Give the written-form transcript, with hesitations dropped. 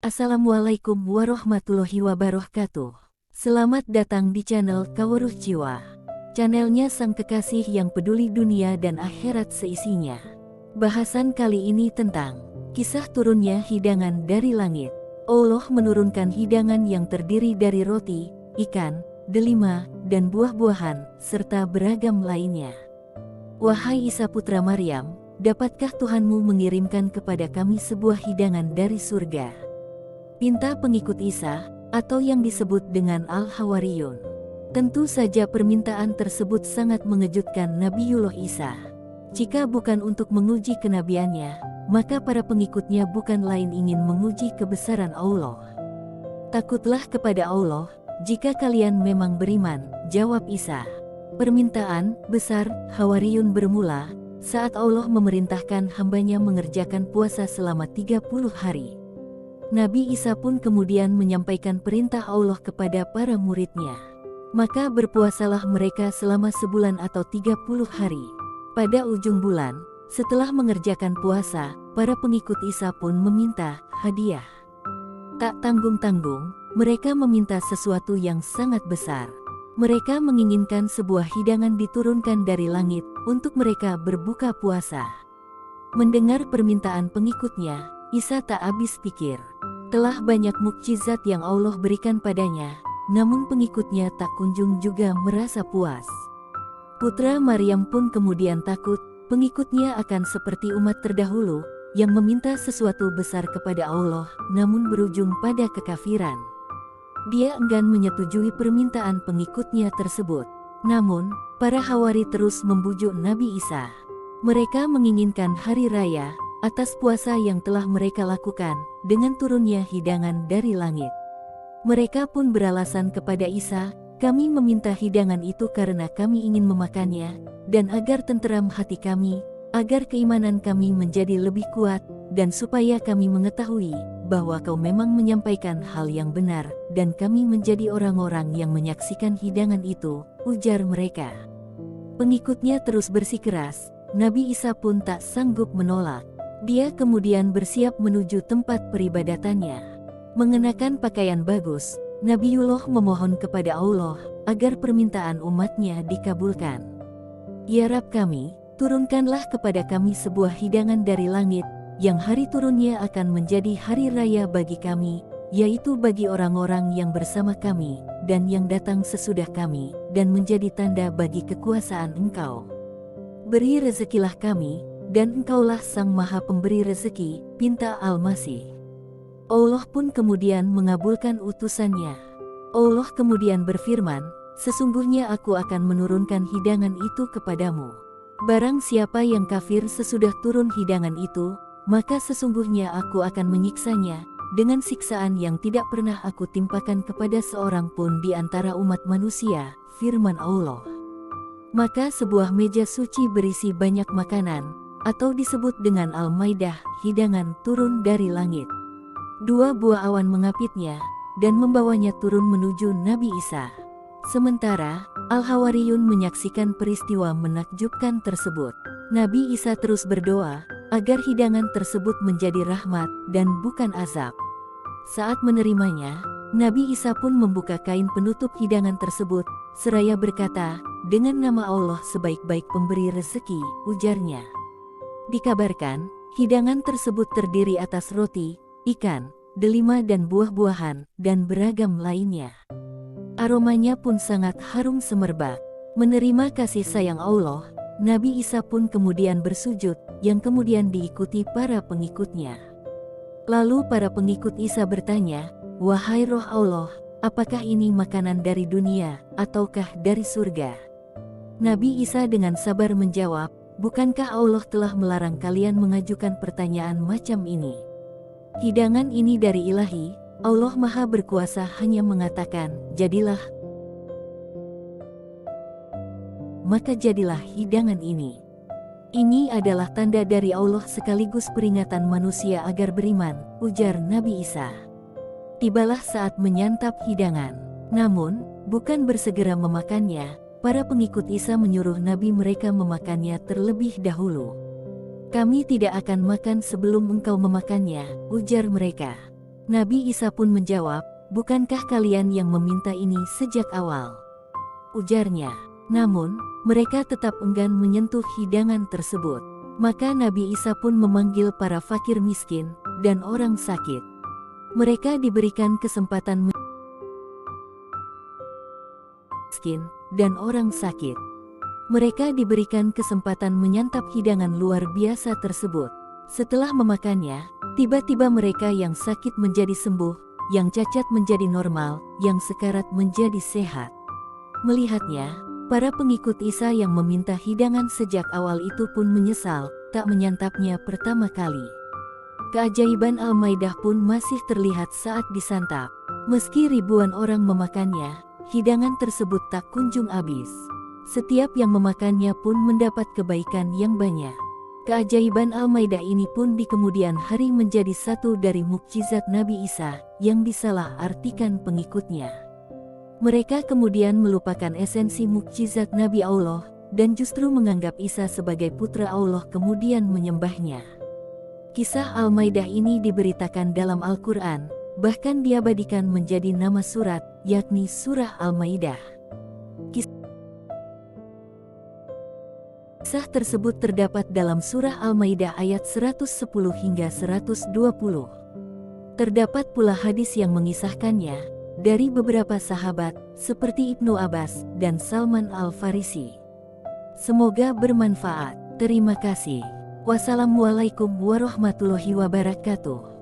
Assalamualaikum warahmatullahi wabarakatuh. Selamat datang di channel Kawruh Jiwa. Channelnya sang kekasih yang peduli dunia dan akhirat seisinya. Bahasan kali ini tentang kisah turunnya hidangan dari langit. Allah menurunkan hidangan yang terdiri dari roti, ikan, delima, dan buah-buahan, serta beragam lainnya. Wahai Isa putra Maryam, dapatkah Tuhanmu mengirimkan kepada kami sebuah hidangan dari surga? Pinta pengikut Isa, atau yang disebut dengan Al-Hawariyun. Tentu saja permintaan tersebut sangat mengejutkan Nabiullah Isa. Jika bukan untuk menguji kenabiannya, maka para pengikutnya bukan lain ingin menguji kebesaran Allah. Takutlah kepada Allah, jika kalian memang beriman, jawab Isa. Permintaan besar Hawariyun bermula saat Allah memerintahkan hambanya mengerjakan puasa selama 30 hari. Nabi Isa pun kemudian menyampaikan perintah Allah kepada para muridnya. Maka berpuasalah mereka selama sebulan atau 30 hari. Pada ujung bulan, setelah mengerjakan puasa, para pengikut Isa pun meminta hadiah. Tak tanggung-tanggung, mereka meminta sesuatu yang sangat besar. Mereka menginginkan sebuah hidangan diturunkan dari langit untuk mereka berbuka puasa. Mendengar permintaan pengikutnya, Isa tak habis pikir. Telah banyak mukjizat yang Allah berikan padanya, namun pengikutnya tak kunjung juga merasa puas. Putra Maryam pun kemudian takut, pengikutnya akan seperti umat terdahulu, yang meminta sesuatu besar kepada Allah, namun berujung pada kekafiran. Dia enggan menyetujui permintaan pengikutnya tersebut. Namun, para Hawari terus membujuk Nabi Isa. Mereka menginginkan hari raya, atas puasa yang telah mereka lakukan, dengan turunnya hidangan dari langit. Mereka pun beralasan kepada Isa, kami meminta hidangan itu karena kami ingin memakannya, dan agar tenteram hati kami, agar keimanan kami menjadi lebih kuat, dan supaya kami mengetahui, bahwa kau memang menyampaikan hal yang benar, dan kami menjadi orang-orang yang menyaksikan hidangan itu, ujar mereka. Pengikutnya terus bersikeras, Nabi Isa pun tak sanggup menolak. Dia kemudian bersiap menuju tempat peribadatannya. Mengenakan pakaian bagus, Nabiullah memohon kepada Allah agar permintaan umatnya dikabulkan. Ya Rabb kami, turunkanlah kepada kami sebuah hidangan dari langit, yang hari turunnya akan menjadi hari raya bagi kami, yaitu bagi orang-orang yang bersama kami, dan yang datang sesudah kami, dan menjadi tanda bagi kekuasaan Engkau. Beri rezekilah kami, dan Engkaulah Sang Maha Pemberi Rezeki, pinta Al-Masih. Allah pun kemudian mengabulkan utusannya. Allah kemudian berfirman, sesungguhnya aku akan menurunkan hidangan itu kepadamu. Barang siapa yang kafir sesudah turun hidangan itu, maka sesungguhnya aku akan menyiksanya, dengan siksaan yang tidak pernah aku timpakan kepada seorang pun di antara umat manusia, firman Allah. Maka sebuah meja suci berisi banyak makanan, atau disebut dengan Al-Maidah, hidangan turun dari langit. 2 buah awan mengapitnya, dan membawanya turun menuju Nabi Isa. Sementara, Al-Hawariyun menyaksikan peristiwa menakjubkan tersebut. Nabi Isa terus berdoa, agar hidangan tersebut menjadi rahmat, dan bukan azab. Saat menerimanya, Nabi Isa pun membuka kain penutup hidangan tersebut, seraya berkata, dengan nama Allah sebaik-baik pemberi rezeki, ujarnya. Dikabarkan, hidangan tersebut terdiri atas roti, ikan, delima dan buah-buahan, dan beragam lainnya. Aromanya pun sangat harum semerbak. Menerima kasih sayang Allah, Nabi Isa pun kemudian bersujud, yang kemudian diikuti para pengikutnya. Lalu para pengikut Isa bertanya, wahai roh Allah, apakah ini makanan dari dunia, ataukah dari surga? Nabi Isa dengan sabar menjawab, bukankah Allah telah melarang kalian mengajukan pertanyaan macam ini? Hidangan ini dari ilahi, Allah Maha Berkuasa hanya mengatakan, jadilah. Maka jadilah hidangan ini. Ini adalah tanda dari Allah sekaligus peringatan manusia agar beriman, ujar Nabi Isa. Tibalah saat menyantap hidangan. Namun, bukan bersegera memakannya, para pengikut Isa menyuruh Nabi mereka memakannya terlebih dahulu. Kami tidak akan makan sebelum engkau memakannya, ujar mereka. Nabi Isa pun menjawab, "Bukankah kalian yang meminta ini sejak awal?" Ujarnya. Namun, mereka tetap enggan menyentuh hidangan tersebut. Maka Nabi Isa pun memanggil para fakir miskin dan orang sakit. Mereka diberikan kesempatan miskin dan orang sakit. Mereka diberikan kesempatan menyantap hidangan luar biasa tersebut. Setelah memakannya, tiba-tiba mereka yang sakit menjadi sembuh, yang cacat menjadi normal, yang sekarat menjadi sehat. Melihatnya, para pengikut Isa yang meminta hidangan sejak awal itu pun menyesal, tak menyantapnya pertama kali. Keajaiban Al-Maidah pun masih terlihat saat disantap. Meski ribuan orang memakannya, hidangan tersebut tak kunjung habis. Setiap yang memakannya pun mendapat kebaikan yang banyak. Keajaiban Al-Maidah ini pun di kemudian hari menjadi satu dari mukjizat Nabi Isa yang disalah-artikan pengikutnya. Mereka kemudian melupakan esensi mukjizat Nabi Allah dan justru menganggap Isa sebagai putra Allah kemudian menyembahnya. Kisah Al-Maidah ini diberitakan dalam Al-Quran, bahkan diabadikan menjadi nama surat, yakni Surah Al-Maidah. Kisah tersebut terdapat dalam Surah Al-Maidah ayat 110 hingga 120. Terdapat pula hadis yang mengisahkannya dari beberapa sahabat seperti Ibnu Abbas dan Salman Al-Farisi. Semoga bermanfaat. Terima kasih. Wassalamualaikum warahmatullahi wabarakatuh.